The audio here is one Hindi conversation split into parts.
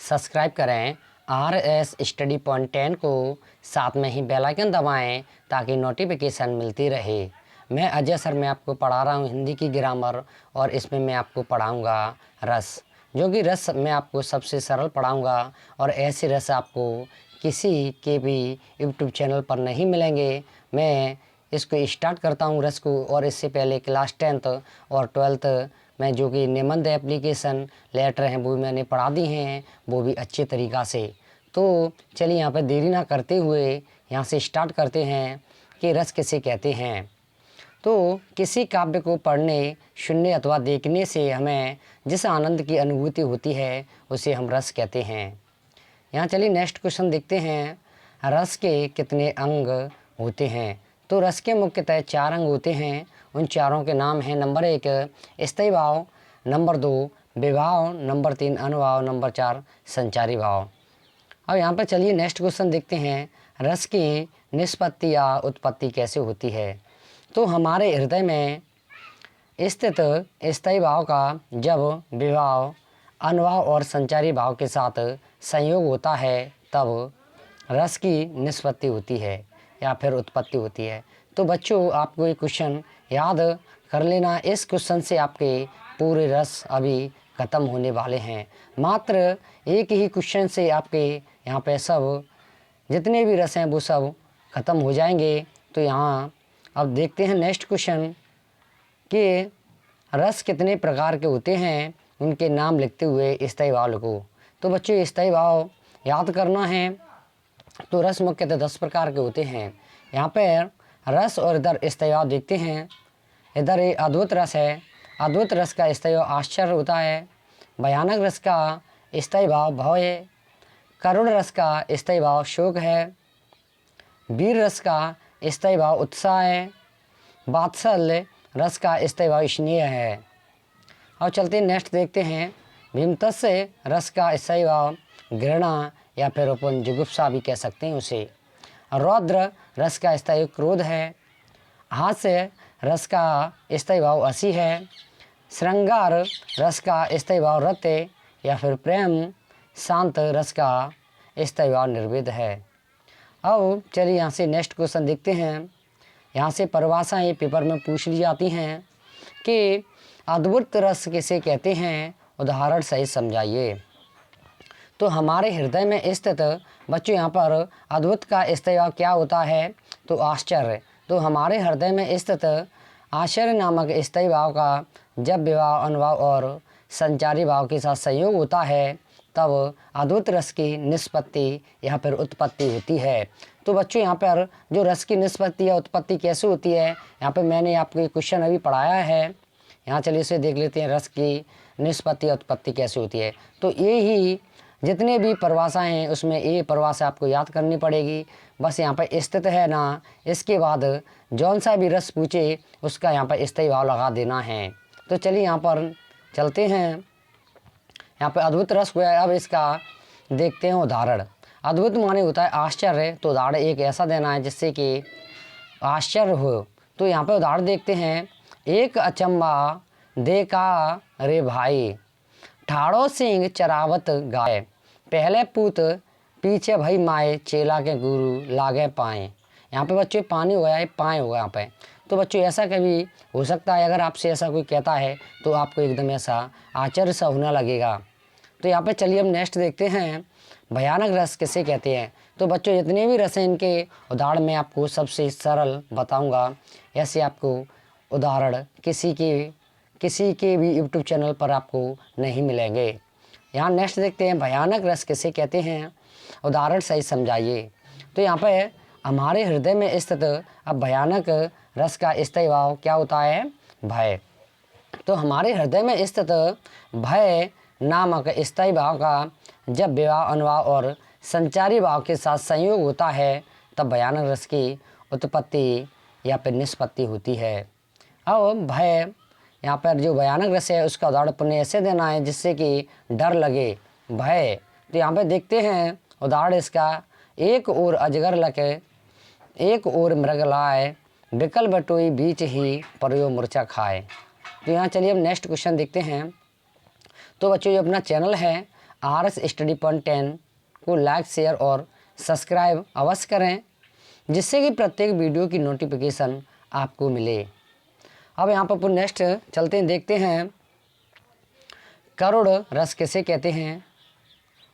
सब्सक्राइब करें RS स्टडी पॉइंट 10 को, साथ में ही बेल आइकन दबाएं ताकि नोटिफिकेशन मिलती रहे। मैं अजय सर मैं आपको पढ़ा रहा हूं हिंदी की ग्रामर, और इसमें मैं आपको पढ़ाऊंगा रस, जो कि रस मैं आपको सबसे सरल पढ़ाऊंगा। और ऐसे रस आपको किसी के भी यूट्यूब चैनल पर नहीं मिलेंगे। मैं इसको स्टार्ट करता हूं रस को, और इससे पहले क्लास 10th और 12th में जो कि निबंध एप्लीकेशन लेटर हैं वो मैंने पढ़ा दी हैं, वो भी अच्छे तरीक़ा से। तो चलिए यहाँ पर देरी ना करते हुए यहाँ से स्टार्ट करते हैं कि रस किसे कहते हैं। तो किसी काव्य को पढ़ने, सुनने अथवा देखने से हमें जिस आनंद की अनुभूति होती है उसे हम रस कहते हैं। यहाँ चलिए नेक्स्ट क्वेश्चन देखते हैं, रस के कितने अंग होते हैं। तो रस के मुख्यतः 4 अंग होते हैं। उन चारों के नाम हैं, नंबर 1 स्थायी भाव, नंबर 2 विभाव, नंबर 3 अनुभाव, नंबर 4 संचारी भाव। अब यहाँ पर चलिए नेक्स्ट क्वेश्चन देखते हैं, रस की निष्पत्ति या उत्पत्ति कैसे होती है। तो हमारे हृदय में स्थित स्थायी भाव का जब विभाव, अनुभाव और संचारी भाव के साथ संयोग होता है तब रस की निष्पत्ति होती है या फिर उत्पत्ति होती है। तो बच्चों आपको ये क्वेश्चन याद कर लेना। इस क्वेश्चन से आपके पूरे रस अभी ख़त्म होने वाले हैं। मात्र एक ही क्वेश्चन से आपके यहाँ पे सब जितने भी रस हैं वो सब ख़त्म हो जाएंगे। तो यहाँ अब देखते हैं नेक्स्ट क्वेश्चन कि रस कितने प्रकार के होते हैं, उनके नाम लिखते हुए स्थायी भाव लिखो। तो बच्चों स्थायी भाव याद करना है। तो रस मुख्यतः 10 प्रकार के होते हैं। यहाँ पर रस और इधर स्थायी भाव देखते हैं। इधर ये अद्भुत रस है, अद्भुत रस का स्थायी भाव आश्चर्य होता है। भयानक रस का स्थायी भाव भय है। करुण रस का स्थायी भाव शोक है। वीर रस का स्थायी भाव उत्साह है। वात्सल्य रस का स्थायी भाव स्नेह है। और चलते नेक्स्ट देखते हैं, भीमतस्य रस का स्थायी भाव घृणा या फिर अपन जुगुप्सा भी कह सकते हैं उसे। रौद्र रस का स्थायी क्रोध है। हास्य रस का स्थायी भाव हंसी है। श्रृंगार रस का स्थायी भाव रत्य या फिर प्रेम। शांत रस का स्थायी भाव निर्वेद है। अब चलिए यहाँ से नेक्स्ट क्वेश्चन देखते हैं। यहाँ से परिभाषाएँ पेपर में पूछ ली जाती हैं कि अद्भुत रस किसे कहते हैं, उदाहरण सहित समझाइए। तो हमारे हृदय में स्थित बच्चों यहाँ पर अद्भुत का स्थायी भाव क्या होता है, तो आश्चर्य। तो हमारे हृदय में स्थित आश्चर्य नामक स्थायी भाव का जब विभाव, अनुभाव और संचारी भाव के साथ संयोग होता है तब अद्भुत रस की निष्पत्ति या फिर उत्पत्ति होती है। तो बच्चों यहाँ पर जो रस की निष्पत्ति या उत्पत्ति कैसे होती है, यहाँ पे मैंने आपको क्वेश्चन अभी पढ़ाया है। यहाँ चलिए इसे देख लेते हैं, रस की निष्पत्ति या उत्पत्ति कैसे होती है। तो ये ही जितने भी परिभाषाएँ हैं उसमें ये परिभाषा आपको याद करनी पड़ेगी। बस यहाँ पर स्थित है ना, इसके बाद जौन सा भी रस पूछे उसका यहाँ पर स्थायी भाव लगा देना है। तो चलिए यहाँ पर चलते हैं। यहाँ पे अद्भुत रस हुआ है। अब इसका देखते हैं उदाहरण। अद्भुत माने होता है आश्चर्य, तो उदाहरण एक ऐसा देना है जिससे कि आश्चर्य हो। तो यहाँ पे उदाहरण देखते हैं, एक अचंबा देखा रे भाई, ठाड़ो सिंह चरावत गाय, पहले पूत पीछे भई माए, चेला के गुरु लागे पाए। यहाँ पे बच्चों पानी हो गया है, पाए होगा यहाँ पे। तो बच्चों ऐसा कभी हो सकता है, अगर आपसे ऐसा कोई कहता है तो आपको एकदम ऐसा आश्चर्य सा होने लगेगा। तो यहाँ पे चलिए हम नेक्स्ट देखते हैं, भयानक रस किसे कहते हैं। तो बच्चों जितने भी रस हैं इनके उदाहरण मैं आपको सबसे सरल बताऊँगा। ऐसे आपको उदाहरण किसी के भी यूट्यूब चैनल पर आपको नहीं मिलेंगे। यहाँ नेक्स्ट देखते हैं, भयानक रस किसे कहते हैं, उदाहरण सही समझाइए। तो यहाँ पे हमारे हृदय में स्थित अब भयानक रस का स्थायी भाव क्या होता है, भय। तो हमारे हृदय में स्थित भय नामक स्थायी भाव का जब विभाव, अनुभाव और संचारी भाव के साथ संयोग होता है तब भयानक रस की उत्पत्ति या फिर निष्पत्ति होती है। अब भय, यहाँ पर जो भयानक रस है उसका उदाहरण अपने ऐसे देना है जिससे कि डर लगे, भय। तो यहाँ पे देखते हैं उदाहरण इसका, एक ओर अजगर लके, एक ओर मृग लाए, विकल बटोई बीच ही परयो मूर्छा खाए। तो यहाँ चलिए अब नेक्स्ट क्वेश्चन देखते हैं। तो बच्चों ये अपना चैनल है RS स्टडी पॉइंट 10 को लाइक, शेयर और सब्सक्राइब अवश्य करें, जिससे कि प्रत्येक वीडियो की नोटिफिकेशन आपको मिले। अब यहाँ पर नेक्स्ट चलते हैं, देखते हैं करुण रस किसे कहते हैं,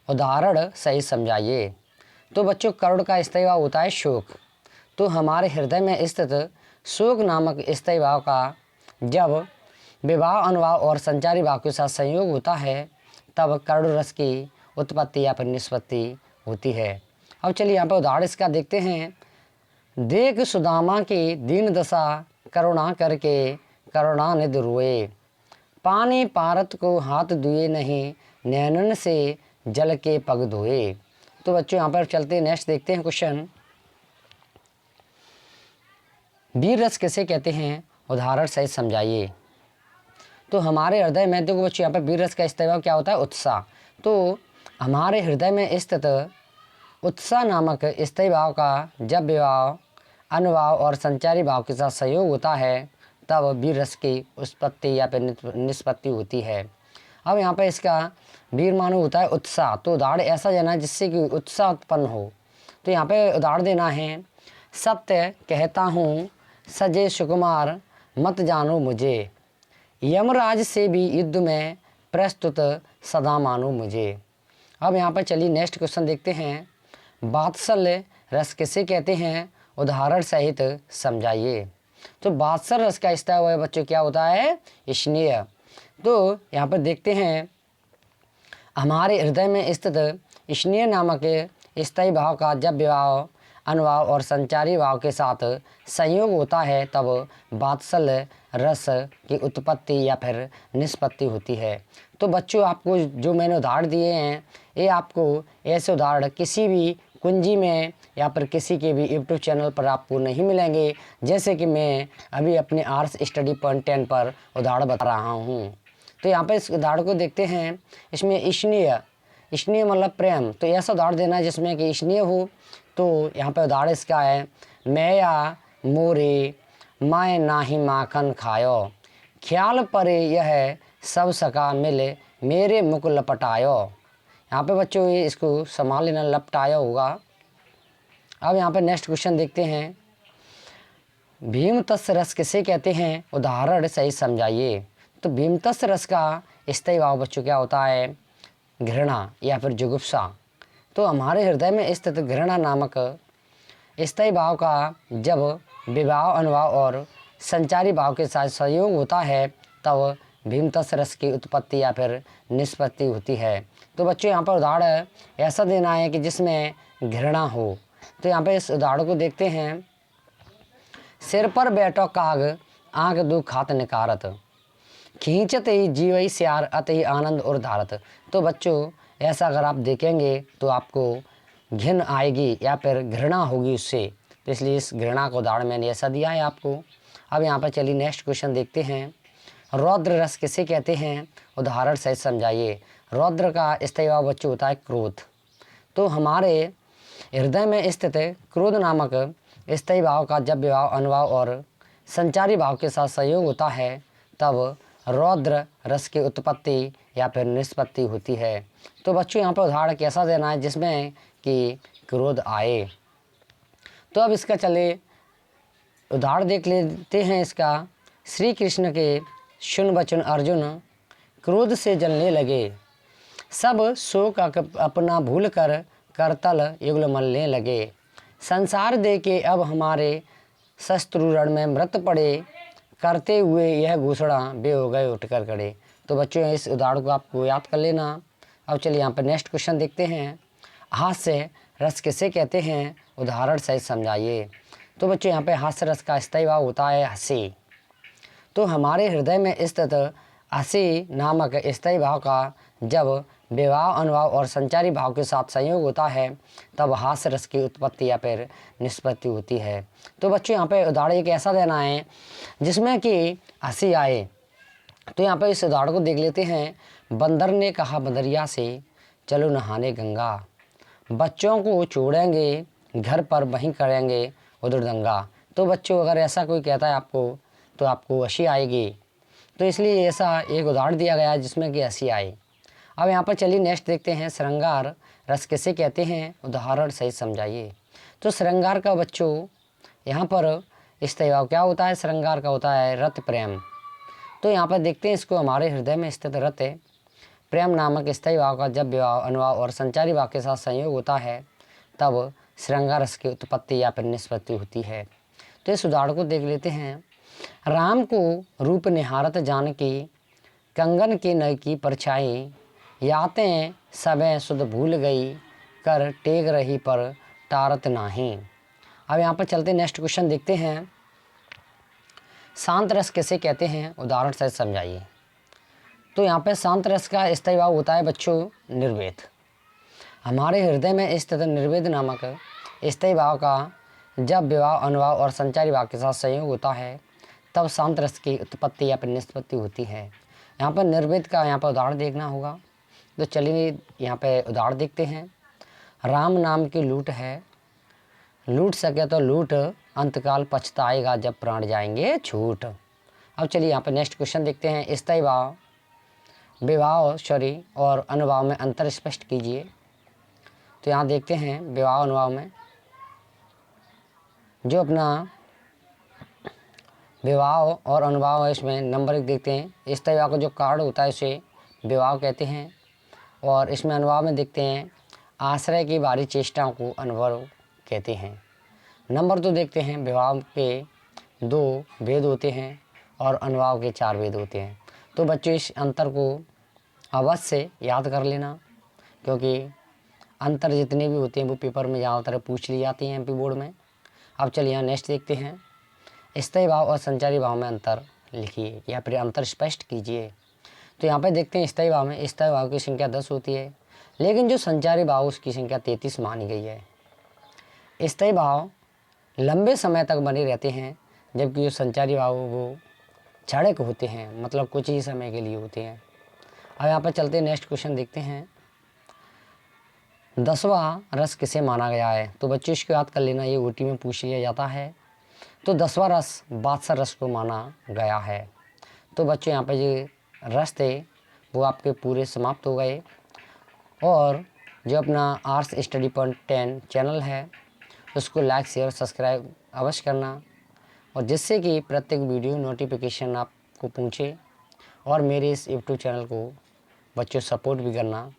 उदाहरण सही समझाइए। तो बच्चों, करुण का स्थायी भाव होता है शोक। तो हमारे हृदय में स्थित शोक नामक स्थायी भाव का जब विवाह, अनुभाव और संचारी भाव के साथ संयोग होता है तब करुण रस की उत्पत्ति या फिर निष्पत्ति होती है। अब चलिए यहाँ पर उदाहरण इसका देखते हैं। देख सुदामा की दीन दशा, करुणा करके करुणानिधि रोए। पानी पारत को हाथ धुए नहीं, नैनन से जल के पग धोए। तो बच्चों यहाँ पर चलते हैं, नेक्स्ट देखते हैं क्वेश्चन। वीर रस किसे कहते हैं, उदाहरण सहित समझाइए। तो हमारे हृदय में, देखो बच्चों यहाँ पर वीर रस का स्थायी क्या होता है, उत्साह। तो हमारे हृदय में स्थित उत्साह नामक स्थायी भाव का जब विवाह, अनुभाव और संचारी भाव के साथ संयोग होता है तब वीर रस की उत्पत्ति या फिर निष्पत्ति होती है। अब यहाँ पर इसका वीर मानो होता है उत्साह। तो उदाहरण ऐसा देना है जिससे कि उत्साह उत्पन्न हो। तो यहाँ पे उदाहरण देना है, सत्य कहता हूँ सजे सुकुमार, मत जानो मुझे। यमराज से भी युद्ध में प्रस्तुत सदा मानो मुझे। अब यहाँ पर चलिए नेक्स्ट क्वेश्चन देखते हैं। वात्सल्य रस किसे कहते हैं, उदाहरण सहित समझाइए। तो वात्सल्य रस का स्थायी हुआ बच्चों क्या होता है, स्नेह। तो यहाँ पर देखते हैं, हमारे हृदय में स्थित स्नेह नामक स्थायी भाव का जब विवाह, अनुभाव और संचारी भाव के साथ संयोग होता है तब वात्सल्य रस की उत्पत्ति या फिर निष्पत्ति होती है। तो बच्चों, आपको जो मैंने उदाहरण दिए हैं, ये आपको ऐसे उदाहरण किसी भी कुंजी में या फिर किसी के भी यूट्यूब चैनल पर आपको नहीं मिलेंगे, जैसे कि मैं अभी अपने RS स्टडी पॉइंट 10 पर उदाहरण बता रहा हूँ। तो यहाँ पर इस उदाहरण को देखते हैं। इसमें स्नेह, स्नेह मतलब प्रेम। तो ऐसा उदाहरण देना है जिसमें कि स्नेह हो। तो यहाँ पर उदाहरण इसका है, मैया मोरे माए नाही माखन खायो, ख्याल परे यह सब सका मिले, मेरे मुख लपटायो। यहाँ पे बच्चों ये इसको संभाल लेना, लपटाया होगा। अब यहाँ पे नेक्स्ट क्वेश्चन देखते हैं। भीमतस्य रस किसे कहते हैं, उदाहरण सही समझाइए। तो भीमतस्य रस का स्थायी भाव बच्चों क्या होता है, घृणा या फिर जुगुप्सा। तो हमारे हृदय में स्थित घृणा नामक स्थायी भाव का जब विवाह, अनुभाव और संचारी भाव के साथ संयोग होता है तब भीमतस्य रस की उत्पत्ति या फिर निष्पत्ति होती है। तो बच्चों यहाँ पर उदाहरण ऐसा देना है कि जिसमें घृणा हो। तो यहाँ पे इस उदाहरण को देखते हैं। सिर पर बैठो काग, आंख दो खात निकारत, खींचत ही जीवई श्यार अत ही आनंद और धारत। तो बच्चों, ऐसा अगर आप देखेंगे तो आपको घिन आएगी या फिर घृणा होगी उससे। तो इसलिए इस घृणा का उदाहरण मैंने ऐसा दिया है आपको। अब यहाँ पर चलिए नेक्स्ट क्वेश्चन देखते हैं। रौद्र रस किसे कहते हैं, उदाहरण सहित समझाइए। रौद्र का स्थायी भाव बच्चों होता है क्रोध। तो हमारे हृदय में स्थित क्रोध नामक स्थायी भाव का जब विवाह, अनुभाव और संचारी भाव के साथ संयोग होता है तब रौद्र रस की उत्पत्ति या फिर निष्पत्ति होती है। तो बच्चों, यहाँ पर उदाहरण कैसा देना है जिसमें कि क्रोध आए। तो अब इसका चले उदाहरण देख लेते हैं इसका। श्री कृष्ण के सुन बचन अर्जुन, क्रोध से जलने लगे, सब शोक अपना भूल कर करतल युगल मलने लगे। संसार दे के अब हमारे शत्रु रण में मृत पड़े, करते हुए यह घोषणा बे हो गए उठकर खड़े। तो बच्चों, इस उदाहरण को आपको याद कर लेना। अब चलिए यहाँ पर नेक्स्ट क्वेश्चन देखते हैं। हास्य रस किसे कहते हैं, उदाहरण सहित समझाइए। तो बच्चों, यहाँ पे हास्य रस का स्थायी भाव होता है हंसी। तो हमारे हृदय में स्थित हंसी नामक स्थायी भाव का जब विवाह, अनुभाव और संचारी भाव के साथ संयोग होता है तब हास्य रस की उत्पत्ति या फिर निष्पत्ति होती है। तो बच्चों, यहाँ पे उदाहरण एक ऐसा देना है जिसमें कि हंसी आए। तो यहाँ पे इस उदाहरण को देख लेते हैं। बंदर ने कहा बंदरिया से, चलो नहाने गंगा, बच्चों को छोड़ेंगे घर पर वहीं करेंगे उधर दंगा। तो बच्चों, अगर ऐसा कोई कहता है आपको तो आपको हंसी आएगी। तो इसलिए ऐसा एक उदाहरण दिया गया है जिसमें कि हंसी आए। अब यहाँ पर चलिए नेक्स्ट देखते हैं, श्रृंगार रस किसे कहते हैं, उदाहरण सही समझाइए। तो श्रृंगार का बच्चों यहाँ पर स्थायी भाव क्या होता है, श्रृंगार का होता है रत प्रेम। तो यहाँ पर देखते हैं इसको, हमारे हृदय में स्थित रत प्रेम नामक स्थायी भाव का जब विवाह अनुभाव और संचारी भाव के साथ संयोग होता है तब श्रृंगार रस की उत्पत्ति या फिर निष्पत्ति होती है। तो इस उदाहरण को देख लेते हैं। राम को रूप निहारत जानकी, कंगन की नय की परछाई, यातें सबे सुध भूल गई, कर टेक रही पर टारत नाही। अब यहाँ पर चलते नेक्स्ट क्वेश्चन देखते हैं, शांत रस किसे कहते हैं, उदाहरण से समझाइए। तो यहाँ पे शांत रस का स्थायी भाव होता है बच्चों निर्वेद। हमारे हृदय में स्थित निर्वेद नामक स्थायी भाव का जब विवाह अनुभाव और संचारी भाव के साथ संयोग होता है तब शांत रस की उत्पत्ति या फिर निष्पत्ति होती है। यहाँ पर निर्वेद का यहाँ पर उदाहरण देखना होगा। तो चलिए यहाँ पे उदाहरण देखते हैं। राम नाम की लूट है, लूट सके तो लूट, अंतकाल पछताएगा जब प्राण जाएंगे छूट। अब चलिए यहाँ पर नेक्स्ट क्वेश्चन देखते हैं, स्थायी भाव विवाह और अनुभाव में अंतर स्पष्ट कीजिए। तो यहाँ देखते हैं विवाह अनुभाव में जो अपना विवाह और अनुभाव है, इसमें नंबर 1 देखते हैं, स्थायी भाव का जो कार्ड होता है उसे विवाह कहते हैं। और इसमें अनुभाव में देखते हैं आश्रय की भारी चेष्टाओं को अनुभव कहते हैं। नंबर 2 देखते हैं विवाह के 2 भेद होते हैं और अनुभाव के 4 भेद होते हैं। तो बच्चों इस अंतर को अवश्य याद कर लेना, क्योंकि अंतर जितने भी होते हैं वो पेपर में ज़्यादातर पूछ ली जाती हैं एमपी बोर्ड में। अब चलिए यहाँ नेक्स्ट देखते हैं, स्थायी भाव और संचारी भाव में अंतर लिखिए या फिर अंतर स्पष्ट कीजिए। तो यहाँ पे देखते हैं स्थायी भाव में स्थायी भाव की संख्या 10 होती है, लेकिन जो संचारी भाव उसकी संख्या 33 मानी गई है। स्थायी भाव लंबे समय तक बने रहते हैं, जबकि जो संचारी भाव वो क्षणिक होते हैं, मतलब कुछ ही समय के लिए होते हैं। अब यहाँ पर चलते नेक्स्ट क्वेश्चन देखते हैं, 10वां रस किसे माना गया है। तो बच्चों इसको याद कर लेना, ये ओटी में पूछ लिया जाता है। तो 10वां रस बादशाह रस को माना गया है। तो बच्चों यहाँ पे जो रस थे वो आपके पूरे समाप्त हो गए। और जो अपना आर्ट्स स्टडी पॉइंट 10 चैनल है उसको लाइक शेयर सब्सक्राइब अवश्य करना, और जिससे कि प्रत्येक वीडियो नोटिफिकेशन आपको पहुँचे। और मेरे इस यूट्यूब चैनल को बच्चों सपोर्ट भी करना।